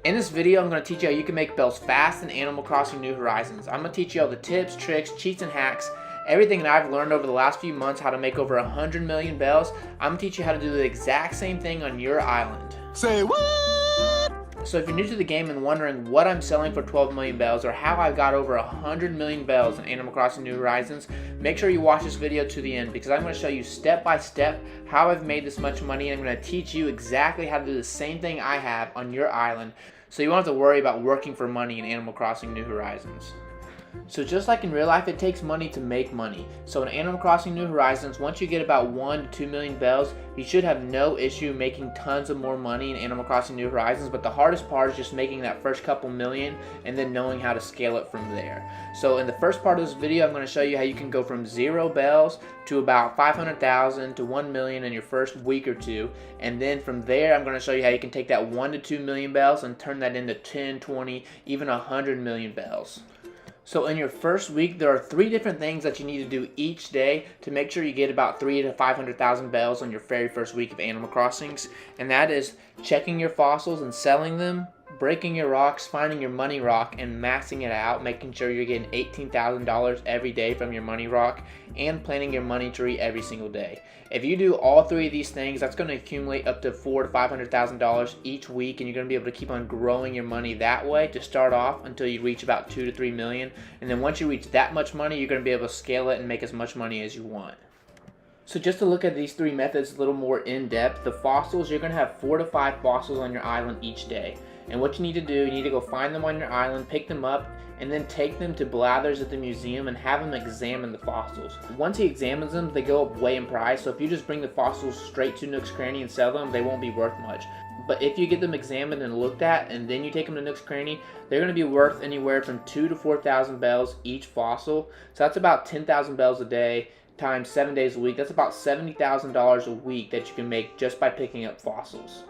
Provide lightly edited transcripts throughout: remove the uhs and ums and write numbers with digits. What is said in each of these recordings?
In this video, I'm going to teach you how you can make bells fast in Animal Crossing New Horizons. I'm going to teach you all the tips, tricks, cheats, and hacks, everything that I've learned over the last few months, how to make over 100 million bells. I'm going to teach you how to do the exact same thing on your island. Say what? So if you're new to the game and wondering what I'm selling for 12 million bells or how I got over 100 million bells in Animal Crossing New Horizons, make sure you watch this video to the end because I'm going to show you step by step how I've made this much money, and I'm going to teach you exactly how to do the same thing I have on your island, so you won't have to worry about working for money in Animal Crossing New Horizons. So just like in real life, it takes money to make money. So in Animal Crossing New Horizons, once you get about 1 to 2 million bells, you should have no issue making tons of more money in Animal Crossing New Horizons, but the hardest part is just making that first couple million and then knowing how to scale it from there. So in the first part of this video, I'm going to show you how you can go from 0 bells to about 500,000 to 1 million in your first week or two, and then from there I'm going to show you how you can take that 1 to 2 million bells and turn that into 10, 20, even 100 million bells. So in your first week, there are 3 different things that you need to do each day to make sure you get about 300,000 to 500,000 bells on your very first week of Animal Crossings. And that is checking your fossils and selling them, breaking your rocks, finding your money rock and maxing it out, making sure you're getting $18,000 every day from your money rock, and planting your money tree every single day. If you do all 3 of these things, that's going to accumulate up to $400,000 to $500,000 each week, and you're going to be able to keep on growing your money that way to start off until you reach about 2 to 3 million. And then once you reach that much money, you're going to be able to scale it and make as much money as you want. So just to look at these 3 methods a little more in depth, the fossils, you're going to have 4 to 5 fossils on your island each day. And what you need to do, you need to go find them on your island, pick them up, and then take them to Blathers at the museum and have him examine the fossils. Once he examines them, they go up way in price, so if you just bring the fossils straight to Nook's Cranny and sell them, they won't be worth much. But if you get them examined and looked at, and then you take them to Nook's Cranny, they're going to be worth anywhere from 2,000 to 4,000 bells each fossil. So that's about 10,000 bells a day times 7 days a week. That's about $70,000 a week that you can make just by picking up fossils.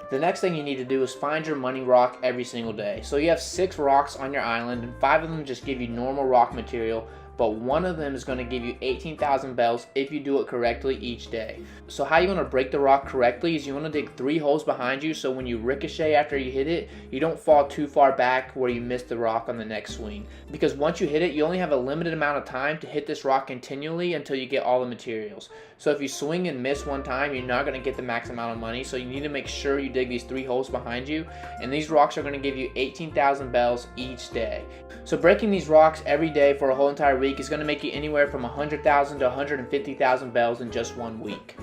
The next thing you need to do is find your money rock every single day. So you have 6 rocks on your island, and 5 of them just give you normal rock material, but 1 of them is going to give you 18,000 bells if you do it correctly each day. So how you want to break the rock correctly is you want to dig 3 holes behind you, so when you ricochet after you hit it, you don't fall too far back where you miss the rock on the next swing. Because once you hit it, you only have a limited amount of time to hit this rock continually until you get all the materials. So if you swing and miss one time, you're not going to get the max amount of money, so you need to make sure you dig these 3 holes behind you, and these rocks are going to give you 18,000 bells each day. So breaking these rocks every day for a whole entire week is going to make you anywhere from 100,000 to 150,000 bells in just 1 week.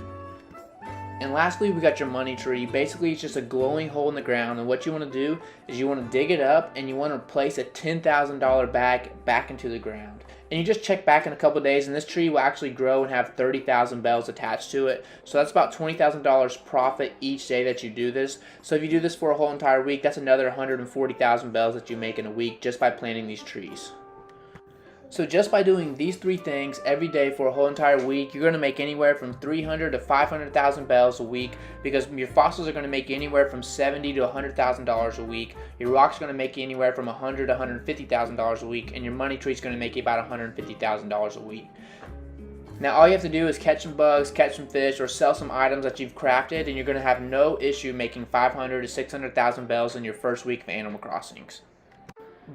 And lastly, we got your money tree. Basically, it's just a glowing hole in the ground, and what you want to do is you want to dig it up and you want to place a $10,000 bag back into the ground. And you just check back in a couple days, and this tree will actually grow and have 30,000 bells attached to it. So that's about $20,000 profit each day that you do this. So if you do this for a whole entire week, that's another 140,000 bells that you make in a week just by planting these trees. So just by doing these 3 things every day for a whole entire week, you're going to make anywhere from 300,000 to 500,000 bells a week, because your fossils are going to make you anywhere from $70,000 to $100,000 a week. Your rocks are going to make you anywhere from $100,000 to $150,000 a week, and your money tree is going to make you about $150,000 a week. Now all you have to do is catch some bugs, catch some fish, or sell some items that you've crafted, and you're going to have no issue making 500,000 to 600,000 bells in your first week of Animal Crossings.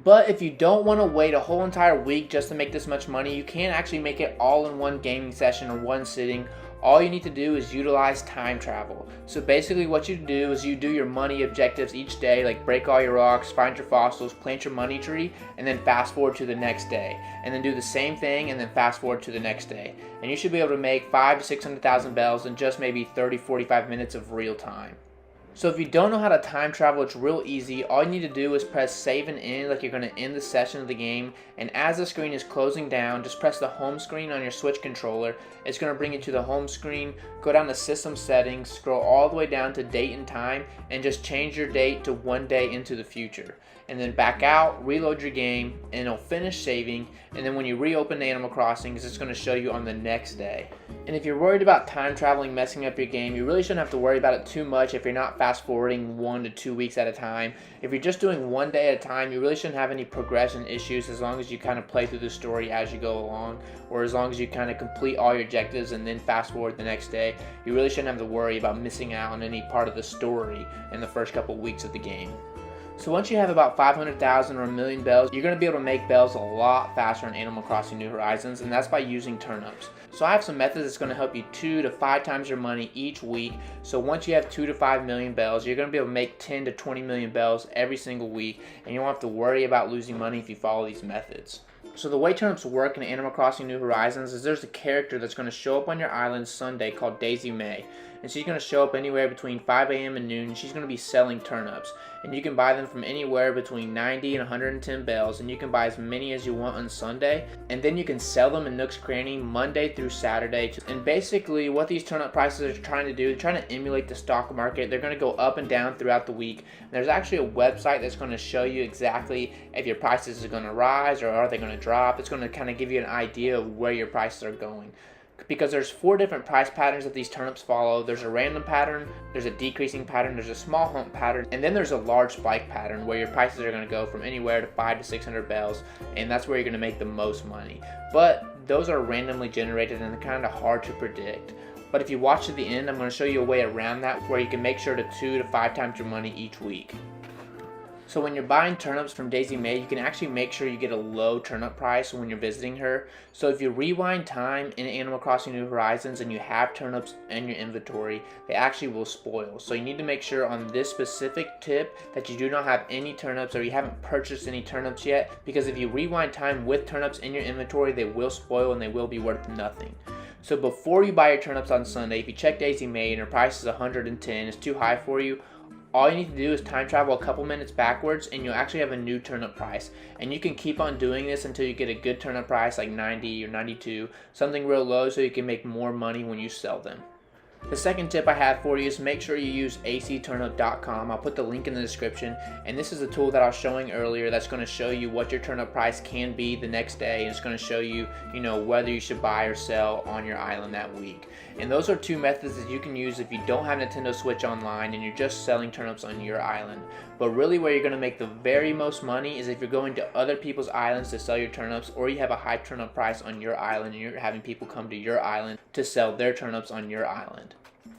But if you don't want to wait a whole entire week just to make this much money, you can actually make it all in one gaming session or one sitting. All you need to do is utilize time travel. So basically what you do is you do your money objectives each day, like break all your rocks, find your fossils, plant your money tree, and then fast forward to the next day. And then do the same thing and then fast forward to the next day. And you should be able to make 500,000 to 600,000 bells in just maybe 30-45 minutes of real time. So if you don't know how to time travel, it's real easy. All you need to do is press save and end like you're going to end the session of the game, and as the screen is closing down, just press the home screen on your Switch controller. It's going to bring you to the home screen, go down to system settings, scroll all the way down to date and time, and just change your date to 1 day into the future. And then back out, reload your game, and it'll finish saving, and then when you reopen Animal Crossing, it's going to show you on the next day. And if you're worried about time traveling messing up your game, you really shouldn't have to worry about it too much if you're not fast forwarding 1 to 2 weeks at a time. If you're just doing 1 day at a time, you really shouldn't have any progression issues as long as you kind of play through the story as you go along, or as long as you kind of complete all your objectives and then fast forward the next day. You really shouldn't have to worry about missing out on any part of the story in the first couple weeks of the game. So once you have about 500,000 or a million bells, you're going to be able to make bells a lot faster in Animal Crossing New Horizons, and that's by using turnips. So I have some methods that's going to help you 2 to 5 times your money each week. So once you have 2 to 5 million bells, you're going to be able to make 10 to 20 million bells every single week, and you won't have to worry about losing money if you follow these methods. So the way turnips work in Animal Crossing New Horizons is there's a character that's going to show up on your island Sunday called Daisy May. And she's going to show up anywhere between 5 a.m. and noon, and she's going to be selling turnips. And you can buy them from anywhere between 90 and 110 bells, and you can buy as many as you want on Sunday. And then you can sell them in Nook's Cranny Monday through Saturday. And basically what these turnip prices are trying to do, they're trying to emulate the stock market. They're going to go up and down throughout the week. And there's actually a website that's going to show you exactly if your prices are going to rise or are they going to drop. It's going to kind of give you an idea of where your prices are going. Because there's 4 different price patterns that these turnips follow. There's a random pattern, there's a decreasing pattern, there's a small hump pattern, and then there's a large spike pattern where your prices are going to go from anywhere to 5 to 600 bells, and that's where you're going to make the most money. But those are randomly generated and they're kind of hard to predict. But if you watch to the end, I'm going to show you a way around that where you can make sure to 2 to 5 times your money each week. So when you're buying turnips from Daisy May, you can actually make sure you get a low turnip price when you're visiting her. So if you rewind time in Animal Crossing New Horizons and you have turnips in your inventory, they actually will spoil. So you need to make sure on this specific tip that you do not have any turnips or you haven't purchased any turnips yet, because if you rewind time with turnips in your inventory, they will spoil and they will be worth nothing. So before you buy your turnips on Sunday, if you check Daisy May and her price is 110, it's too high for you, all you need to do is time travel a couple minutes backwards and you'll actually have a new turnip price. And you can keep on doing this until you get a good turnip price like 90 or 92, something real low so you can make more money when you sell them. The second tip I have for you is make sure you use acturnip.com. I'll put the link in the description, and this is the tool that I was showing earlier that's going to show you what your turnip price can be the next day, and it's going to show you, whether you should buy or sell on your island that week. And those are 2 methods that you can use if you don't have Nintendo Switch Online and you're just selling turnips on your island. But really where you're going to make the very most money is if you're going to other people's islands to sell your turnips, or you have a high turnip price on your island and you're having people come to your island to sell their turnips on your island.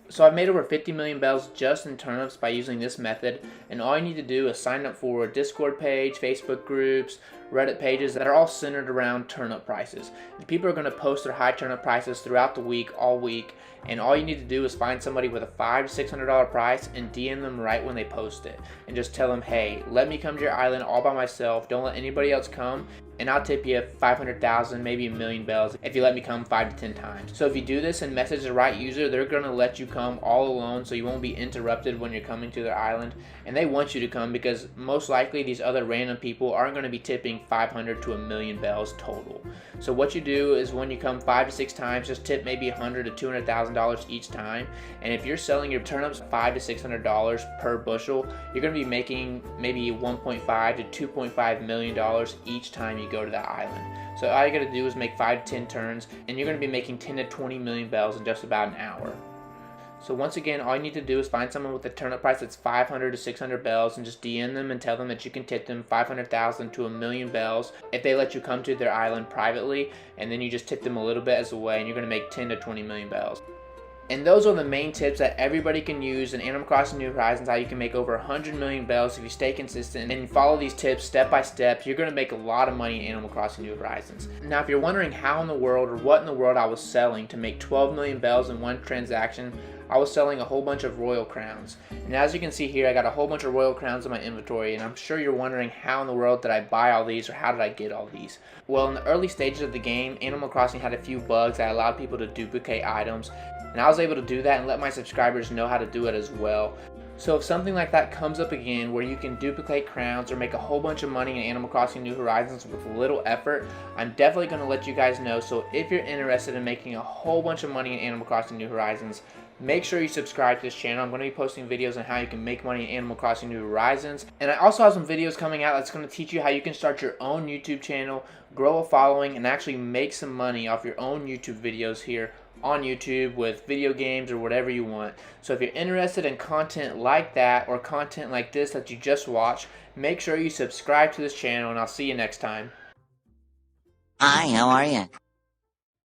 So I've made over 50 million bells just in turnips by using this method, and all you need to do is sign up for a Discord page, Facebook groups, Reddit pages that are all centered around turnip prices. And people are going to post their high turnip prices throughout the week, all week, and all you need to do is find somebody with a $500 to $600 price and DM them right when they post it. And just tell them, hey, let me come to your island all by myself, don't let anybody else come, and I'll tip you 500,000, maybe a million bells if you let me come 5 to 10 times. So if you do this and message the right user, they're going to let you come all alone so you won't be interrupted when you're coming to their island. And they want you to come because most likely these other random people aren't going to be tipping 500 to a million bells total. So what you do is when you come 5 to 6 times, just tip maybe $100,000 to $200,000 each time. And if you're selling your turnips $500 to $600 per bushel, you're going to be making maybe $1.5 to $2.5 million each time you go to that island. So all you got to do is make 5 to 10 turns, and you're going to be making 10 to 20 million bells in just about an hour. So once again, all you need to do is find someone with a turnip price that's 500 to 600 bells and just DM them and tell them that you can tip them 500,000 to a million bells if they let you come to their island privately, and then you just tip them a little bit as a way, and you're going to make 10 to 20 million bells. And those are the main tips that everybody can use in Animal Crossing New Horizons, how you can make over 100 million bells if you stay consistent and follow these tips step by step. You're going to make a lot of money in Animal Crossing New Horizons. Now, if you're wondering how in the world or what in the world I was selling to make 12 million bells in one transaction, I was selling a whole bunch of royal crowns. And as you can see here, I got a whole bunch of royal crowns in my inventory, and I'm sure you're wondering how in the world did I buy all these, or how did I get all these? Well, in the early stages of the game, Animal Crossing had a few bugs that allowed people to duplicate items, and I was able to do that and let my subscribers know how to do it as well. So if something like that comes up again where you can duplicate crowns or make a whole bunch of money in Animal Crossing New Horizons with little effort, I'm definitely going to let you guys know. So if you're interested in making a whole bunch of money in Animal Crossing New Horizons, make sure you subscribe to this channel. I'm going to be posting videos on how you can make money in Animal Crossing New Horizons. And I also have some videos coming out that's going to teach you how you can start your own YouTube channel, grow a following, and actually make some money off your own YouTube videos here on YouTube with video games or whatever you want. So if you're interested in content like that or content like this that you just watched, make sure you subscribe to this channel, and I'll see you next time. Hi, how are you?